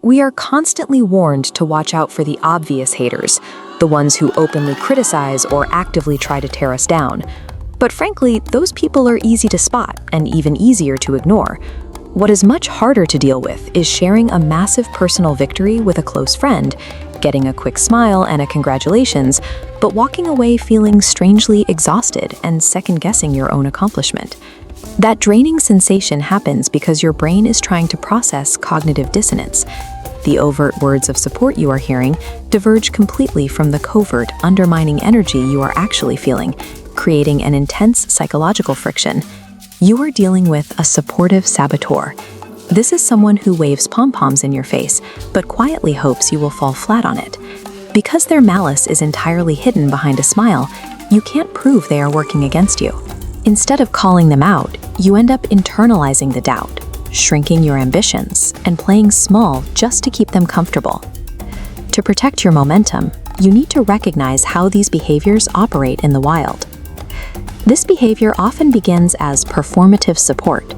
We are constantly warned to watch out for the obvious haters, the ones who openly criticize or actively try to tear us down. But frankly, those people are easy to spot and even easier to ignore. What is much harder to deal with is sharing a massive personal victory with a close friend, getting a quick smile and a congratulations, but walking away feeling strangely exhausted and second-guessing your own accomplishment. That draining sensation happens because your brain is trying to process cognitive dissonance. The overt words of support you are hearing diverge completely from the covert, undermining energy you are actually feeling, creating an intense psychological friction. You are dealing with a supportive saboteur. This is someone who waves pom-poms in your face, but quietly hopes you will fall flat on it. Because their malice is entirely hidden behind a smile, you can't prove they are working against you. Instead of calling them out, you end up internalizing the doubt, shrinking your ambitions, and playing small just to keep them comfortable. To protect your momentum, you need to recognize how these behaviors operate in the wild. This behavior often begins as performative support.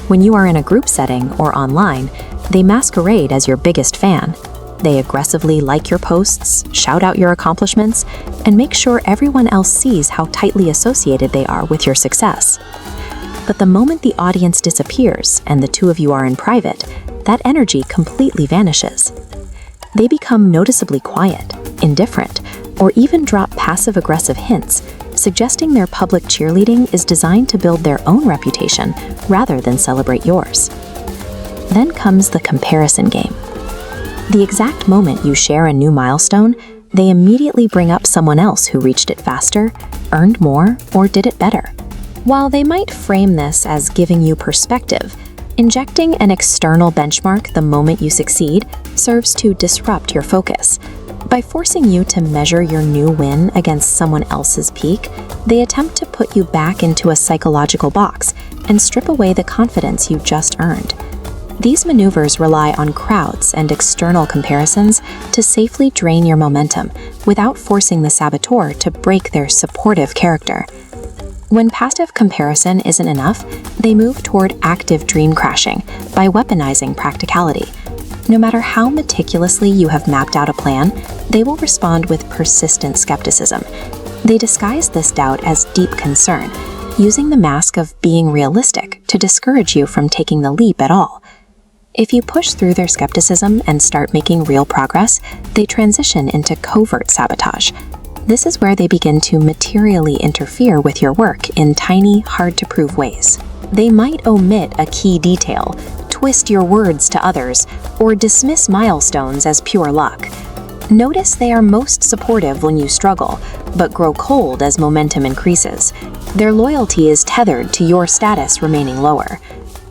When you are in a group setting or online, they masquerade as your biggest fan. They aggressively like your posts, shout out your accomplishments, and make sure everyone else sees how tightly associated they are with your success. But the moment the audience disappears and the two of you are in private, that energy completely vanishes. They become noticeably quiet, indifferent, or even drop passive-aggressive hints, suggesting their public cheerleading is designed to build their own reputation rather than celebrate yours. Then comes the comparison game. The exact moment you share a new milestone, they immediately bring up someone else who reached it faster, earned more, or did it better. While they might frame this as giving you perspective, injecting an external benchmark the moment you succeed serves to disrupt your focus. By forcing you to measure your new win against someone else's peak, they attempt to put you back into a psychological box and strip away the confidence you just earned. These maneuvers rely on crowds and external comparisons to safely drain your momentum without forcing the saboteur to break their supportive character. When passive comparison isn't enough, they move toward active dream crashing by weaponizing practicality. No matter how meticulously you have mapped out a plan, they will respond with persistent skepticism. They disguise this doubt as deep concern, using the mask of being realistic to discourage you from taking the leap at all. If you push through their skepticism and start making real progress, they transition into covert sabotage. This is where they begin to materially interfere with your work in tiny, hard-to-prove ways. They might omit a key detail, twist your words to others, or dismiss milestones as pure luck. Notice they are most supportive when you struggle, but grow cold as momentum increases. Their loyalty is tethered to your status remaining lower.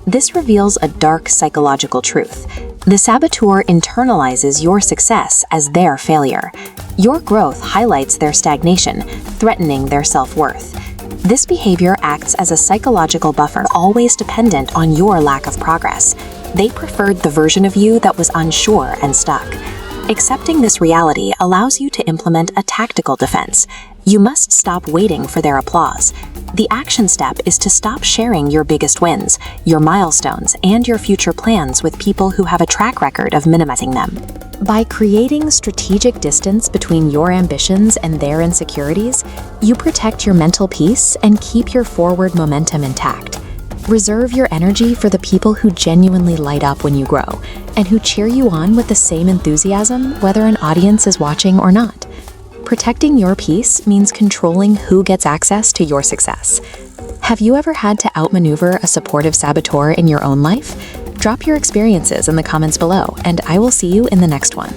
This reveals a dark psychological truth. The saboteur internalizes your success as their failure. Your growth highlights their stagnation, threatening their self-worth. This behavior acts as a psychological buffer, always dependent on your lack of progress. They preferred the version of you that was unsure and stuck. Accepting this reality allows you to implement a tactical defense. You must stop waiting for their applause. The action step is to stop sharing your biggest wins, your milestones, and your future plans with people who have a track record of minimizing them. By creating strategic distance between your ambitions and their insecurities, you protect your mental peace and keep your forward momentum intact. Reserve your energy for the people who genuinely light up when you grow, and who cheer you on with the same enthusiasm whether an audience is watching or not. Protecting your peace means controlling who gets access to your success. Have you ever had to outmaneuver a supportive saboteur in your own life? Drop your experiences in the comments below, and I will see you in the next one.